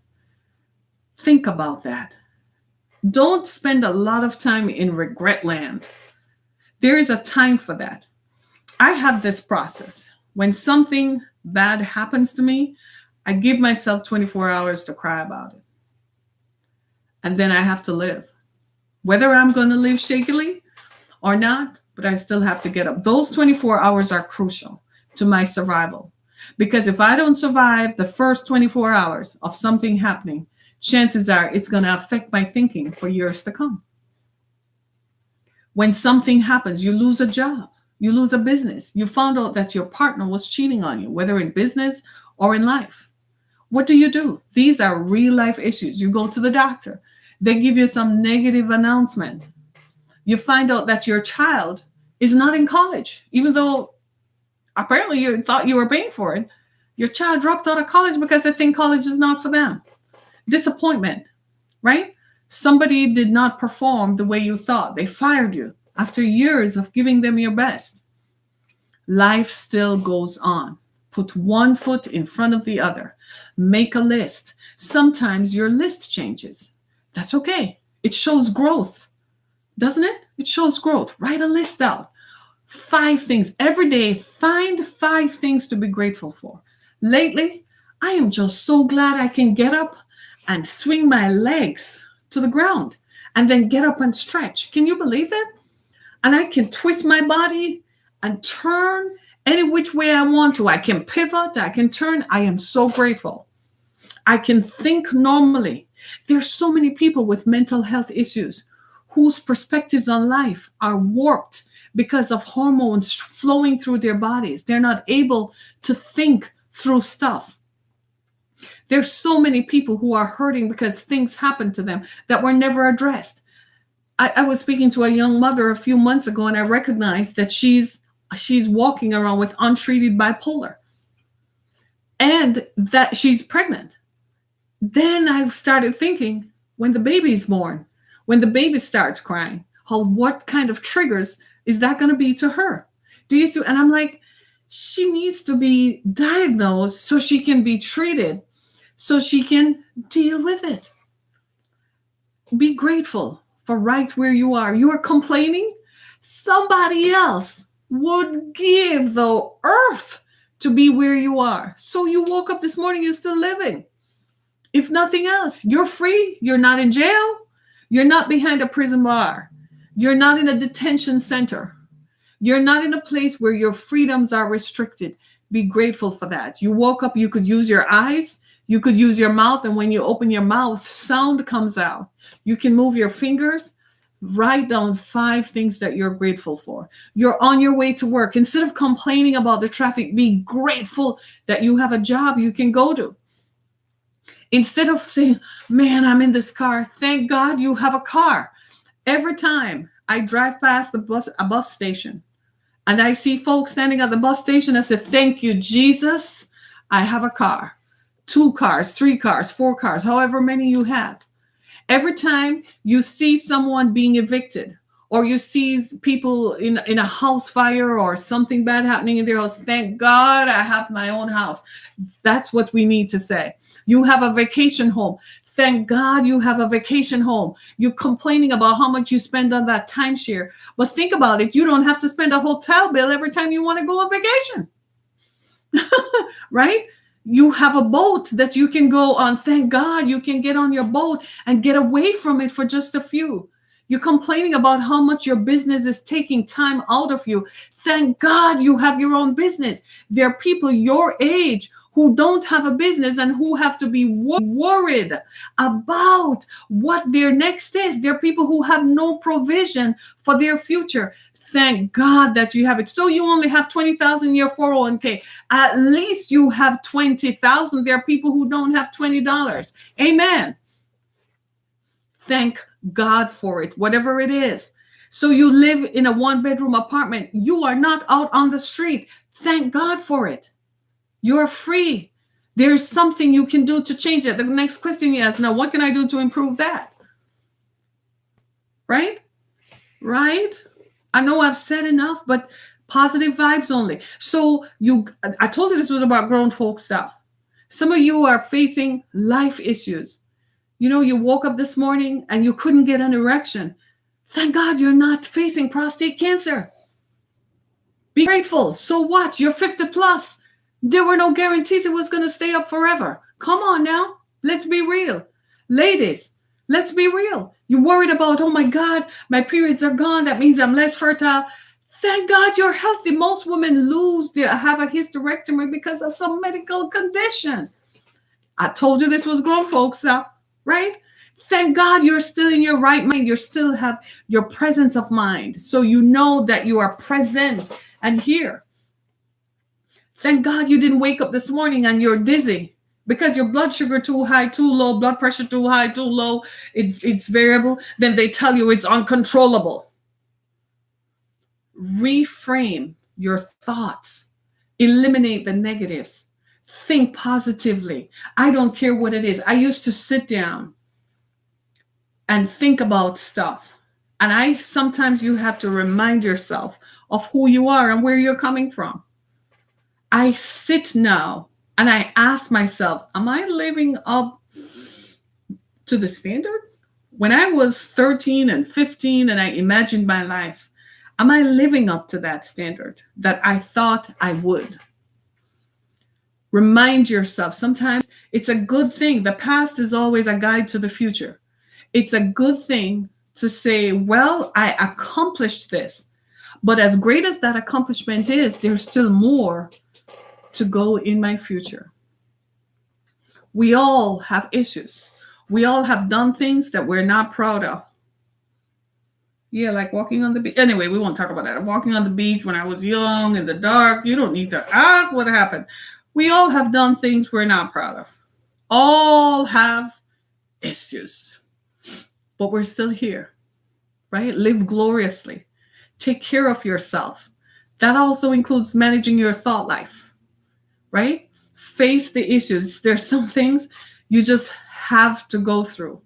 Think about that. Don't spend a lot of time in regret land. There is a time for that. I have this process. When something bad happens to me, I give myself 24 hours to cry about it. And then I have to live. Whether I'm going to live shakily or not, but I still have to get up. Those 24 hours are crucial to my survival. Because if I don't survive the first 24 hours of something happening, chances are it's going to affect my thinking for years to come. When something happens, you lose a job, you lose a business, you found out that your partner was cheating on you, whether in business or in life. What do? These are real life issues. You go to the doctor, they give you some negative announcement. You find out that your child is not in college, even though apparently you thought you were paying for it. Your child dropped out of college because they think college is not for them. Disappointment, right? Somebody did not perform the way you thought. They fired you after years of giving them your best. Life still goes on. Put one foot in front of the other. Make a list. Sometimes your list changes. That's okay. It shows growth, doesn't it? It shows growth. Write a list out. 5 things every day. Find 5 things to be grateful for. Lately, I am just so glad I can get up and swing my legs to the ground and then get up and stretch. Can you believe it? And I can twist my body and turn any which way I want to. I can pivot, I can turn. I am so grateful. I can think normally. There's so many people with mental health issues whose perspectives on life are warped because of hormones flowing through their bodies. They're not able to think through stuff. There's so many people who are hurting because things happened to them that were never addressed. I was speaking to a young mother a few months ago, and I recognized that she's walking around with untreated bipolar and that she's pregnant. Then I started thinking, when the baby's born, when the baby starts crying, what kind of triggers is that going to be to her? Do you see? And I'm like, she needs to be diagnosed so she can be treated, so she can deal with it. Be grateful for right where you are. You are complaining. Somebody else would give the earth to be where you are. So you woke up this morning, you're still living. If nothing else, you're free. You're not in jail. You're not behind a prison bar. You're not in a detention center. You're not in a place where your freedoms are restricted. Be grateful for that. You woke up, you could use your eyes, you could use your mouth, and when you open your mouth, sound comes out. You can move your fingers. Write down 5 things that you're grateful for. You're on your way to work. Instead of complaining about the traffic, be grateful that you have a job you can go to. Instead of saying, man, I'm in this car, thank God you have a car. Every time I drive past a bus station, and I see folks standing at the bus station, I say, thank you, Jesus, I have a car. 2 cars, 3 cars, 4 cars, however many you have. Every time you see someone being evicted, or you see people in a house fire or something bad happening in their house, thank God I have my own house. That's what we need to say. You have a vacation home. Thank God you have a vacation home. You're complaining about how much you spend on that timeshare. But think about it. You don't have to spend a hotel bill every time you want to go on vacation. Right? You have a boat that you can go on. Thank God you can get on your boat and get away from it for just a few. You're complaining about how much your business is taking time out of you. Thank God you have your own business. There are people your age who don't have a business and who have to be worried about what their next is. There are people who have no provision for their future. Thank God that you have it. So you only have 20,000 in your 401k. At least you have 20,000. There are people who don't have $20. Amen. Thank God for it, whatever it is. So you live in a 1-bedroom apartment. You are not out on the street. Thank God for it. You're free. There's something you can do to change it. The next question you ask, now, what can I do to improve that? Right? Right? I know I've said enough, but positive vibes only. So I told you this was about grown folk stuff. Some of you are facing life issues. You know, you woke up this morning and you couldn't get an erection. Thank God you're not facing prostate cancer. Be grateful. So what? You're 50 plus. There were no guarantees it was going to stay up forever. Come on now. Let's be real. Ladies, let's be real. You're worried about, oh my God, my periods are gone. That means I'm less fertile. Thank God you're healthy. Most women have a hysterectomy because of some medical condition. I told you this was grown folks now, right? Thank God you're still in your right mind. You still have your presence of mind. So you know that you are present and here. Thank God you didn't wake up this morning and you're dizzy because your blood sugar too high, too low, blood pressure too high, too low. It's variable. Then they tell you it's uncontrollable. Reframe your thoughts. Eliminate the negatives. Think positively. I don't care what it is. I used to sit down and think about stuff. And sometimes you have to remind yourself of who you are and where you're coming from. I sit now and I ask myself, am I living up to the standard? When I was 13 and 15 and I imagined my life, am I living up to that standard that I thought I would? Remind yourself. Sometimes it's a good thing. The past is always a guide to the future. It's a good thing to say, well, I accomplished this. But as great as that accomplishment is, there's still more to go in my future. We all have issues. We all have done things that we're not proud of. Yeah, like walking on the beach. Anyway, we won't talk about that. Walking on the beach when I was young in the dark. You don't need to ask what happened. We all have done things we're not proud of. All have issues. But we're still here, right? Live gloriously. Take care of yourself. That also includes managing your thought life, right? Face the issues. There's some things you just have to go through.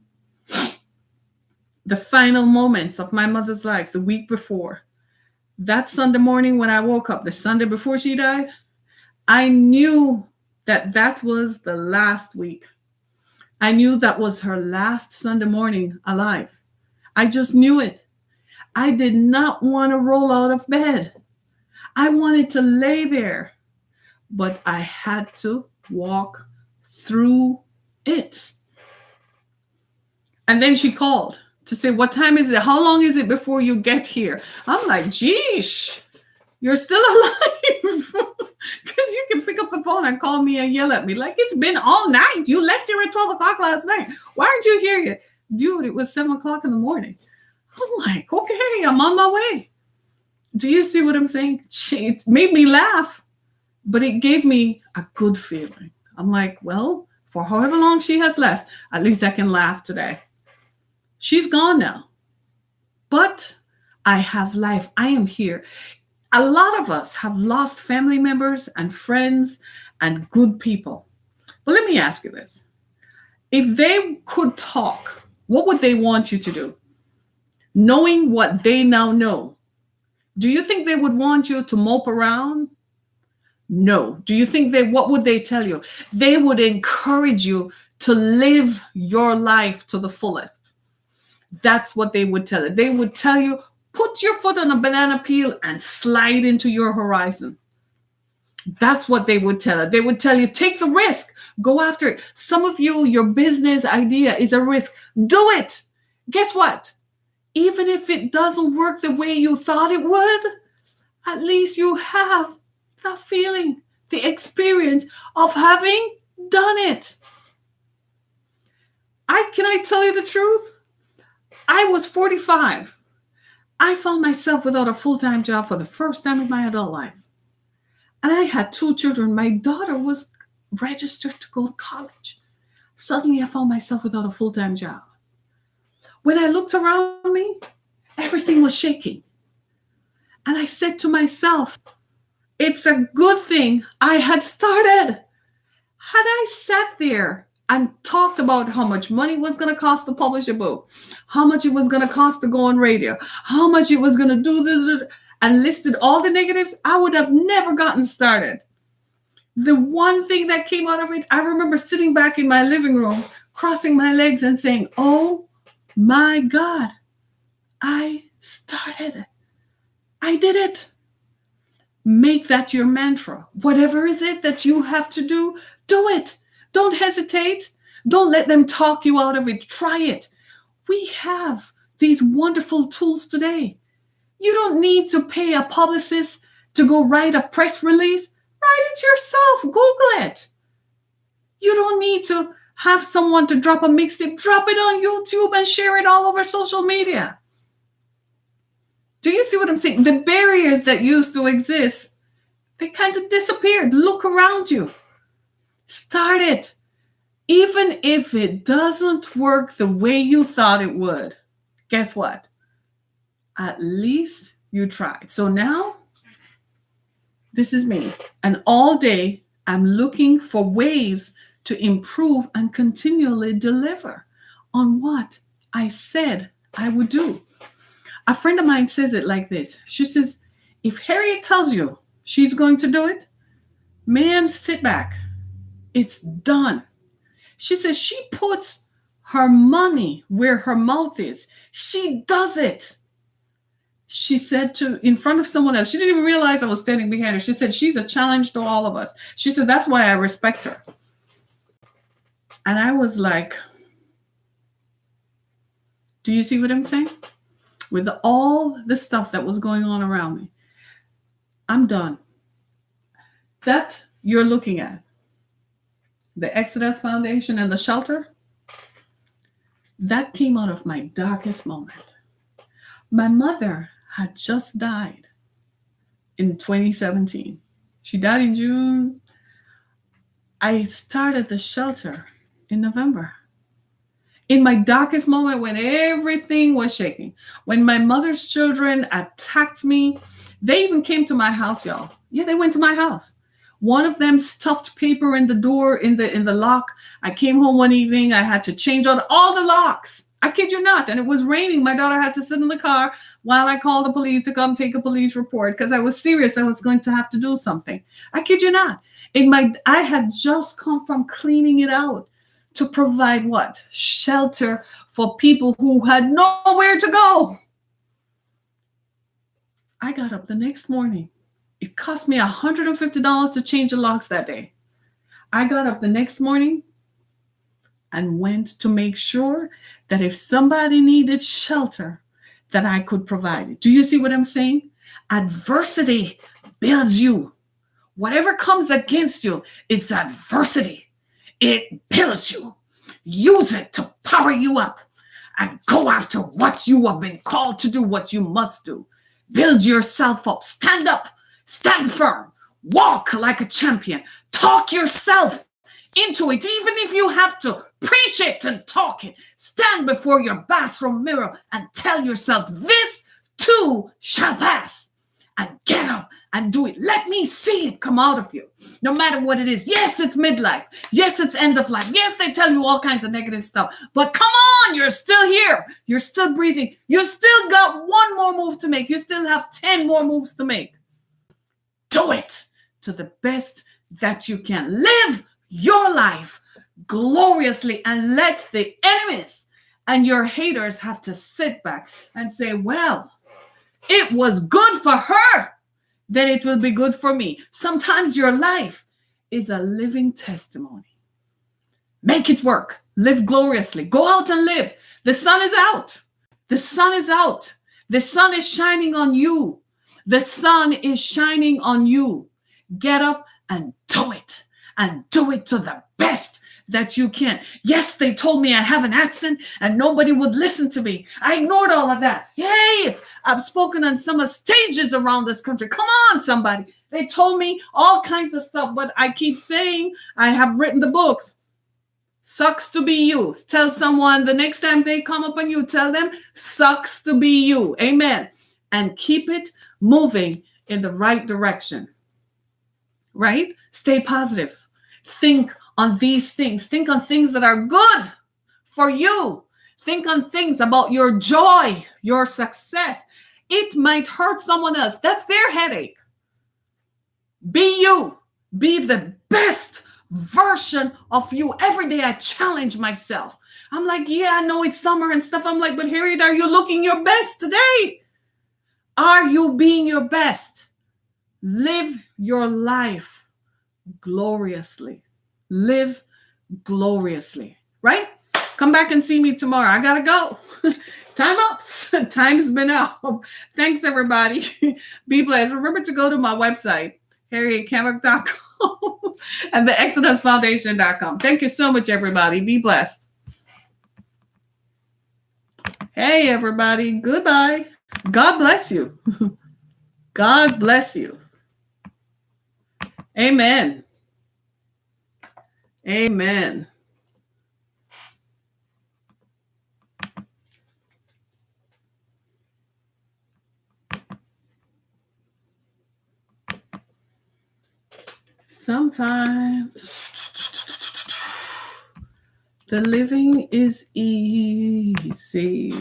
The final moments of my mother's life, the week before, that Sunday morning when I woke up, the Sunday before she died, I knew that was the last week. I knew that was her last Sunday morning alive. I just knew it. I did not want to roll out of bed. I wanted to lay there, but I had to walk through it. And then she called to say, what time is it? How long is it before you get here? I'm like, geesh, you're still alive. Because you can pick up the phone and call me and yell at me like, it's been all night. You left here at 12 o'clock last night. Why aren't you here yet? Dude, it was 7 o'clock in the morning. I'm like, okay, I'm on my way. Do you see what I'm saying? It made me laugh, but it gave me a good feeling. I'm like, well, for however long she has left, at least I can laugh today. She's gone now, but I have life. I am here. A lot of us have lost family members and friends and good people. But let me ask you this. If they could talk, what would they want you to do? Knowing what they now know, do you think they would want you to mope around? No. Do you think what would they tell you? They would encourage you to live your life to the fullest. That's what they would tell you. They would tell you, put your foot on a banana peel and slide into your horizon. That's what they would tell you. They would tell you, take the risk, go after it. Some of you, your business idea is a risk. Do it. Guess what? Even if it doesn't work the way you thought it would, at least you have the feeling, the experience of having done it. Can I tell you the truth? I was 45. I found myself without a full-time job for the first time in my adult life. And I had 2 children. My daughter was registered to go to college. Suddenly I found myself without a full-time job. When I looked around me, everything was shaking. And I said to myself, it's a good thing I had started. Had I sat there and talked about how much money was going to cost to publish a book, how much it was going to cost to go on radio, how much it was going to do this, and listed all the negatives, I would have never gotten started. The one thing that came out of it, I remember sitting back in my living room, crossing my legs and saying, oh my God, I started. I did it. Make that your mantra. Whatever is it that you have to do, do it. Don't hesitate. Don't let them talk you out of it. Try it. We have these wonderful tools today. You don't need to pay a publicist to go write a press release. Write it yourself. Google it. You don't need to have someone to drop a mixtape. Drop it on YouTube and share it all over social media. Do you see what I'm saying? The barriers that used to exist, they kind of disappeared. Look around you. Start it. Even if it doesn't work the way you thought it would, guess what? At least you tried. So now, this is me. And all day, I'm looking for ways to improve and continually deliver on what I said I would do. A friend of mine says it like this. She says, if Harriet tells you she's going to do it, man, sit back. It's done. She says she puts her money where her mouth is. She does it. She said in front of someone else, she didn't even realize I was standing behind her. She said, she's a challenge to all of us. She said, that's why I respect her. And I was like, do you see what I'm saying? With all the stuff that was going on around me, I'm done. That you're looking at, the Exodus Foundation and the shelter, that came out of my darkest moment. My mother had just died in 2017. She died in June. I started the shelter in November. In my darkest moment when everything was shaking, when my mother's children attacked me, they even came to my house, y'all. Yeah, they went to my house. One of them stuffed paper in the door, in the lock. I came home one evening. I had to change out all the locks. I kid you not. And it was raining. My daughter had to sit in the car while I called the police to come take a police report because I was serious. I was going to have to do something. I kid you not. I had just come from cleaning it out to provide what? Shelter for people who had nowhere to go. I got up the next morning. It cost me $150 to change the locks that day. I got up the next morning and went to make sure that if somebody needed shelter, that I could provide it. Do you see what I'm saying? Adversity builds you. Whatever comes against you, it's adversity. It builds you. Use it to power you up and go after what you have been called to do, what you must do. Build yourself up. Stand up. Stand firm. Walk like a champion. Talk yourself into it, even if you have to preach it and talk it. Stand before your bathroom mirror and tell yourself, this too shall pass. And get up and do it. Let me see it come out of you, no matter what it is. Yes, it's midlife. Yes, it's end of life. Yes, they tell you all kinds of negative stuff. But come on, you're still here. You're still breathing. You still got one more move to make. You still have 10 more moves to make. Do it to the best that you can. Live your life gloriously and let the enemies and your haters have to sit back and say, well, it was good for her, then it will be good for me. Sometimes your life is a living testimony. Make it work. Live gloriously. Go out and live. The sun is out. The sun is out. The sun is shining on you. The sun is shining on you. Get up and do it. And do it to the best that you can. Yes, they told me I have an accent and nobody would listen to me. I ignored all of that. Hey, I've spoken on some stages around this country. Come on, somebody. They told me all kinds of stuff, but I keep saying I have written the books. Sucks to be you. Tell someone the next time they come up on you, tell them, sucks to be you. Amen. And keep it moving in the right direction. Right? Stay positive. Think on these things. Think on things that are good for you. Think on things about your joy, your success. It might hurt someone else. That's their headache. Be you. Be the best version of you. Every day I challenge myself. I'm like, yeah, I know it's summer and stuff. I'm like, but Harriet, are you looking your best today? Are you being your best? Live your life gloriously. Live gloriously, right? Come back and see me tomorrow. I gotta go. time up. Time's been up. Thanks, everybody. Be blessed. Remember to go to my website, harrietkammock.com and the ExodusFoundation.com. Thank you so much, everybody. Be blessed. Hey, everybody. Goodbye. God bless you. God bless you. Amen. Amen. Sometimes the living is easy.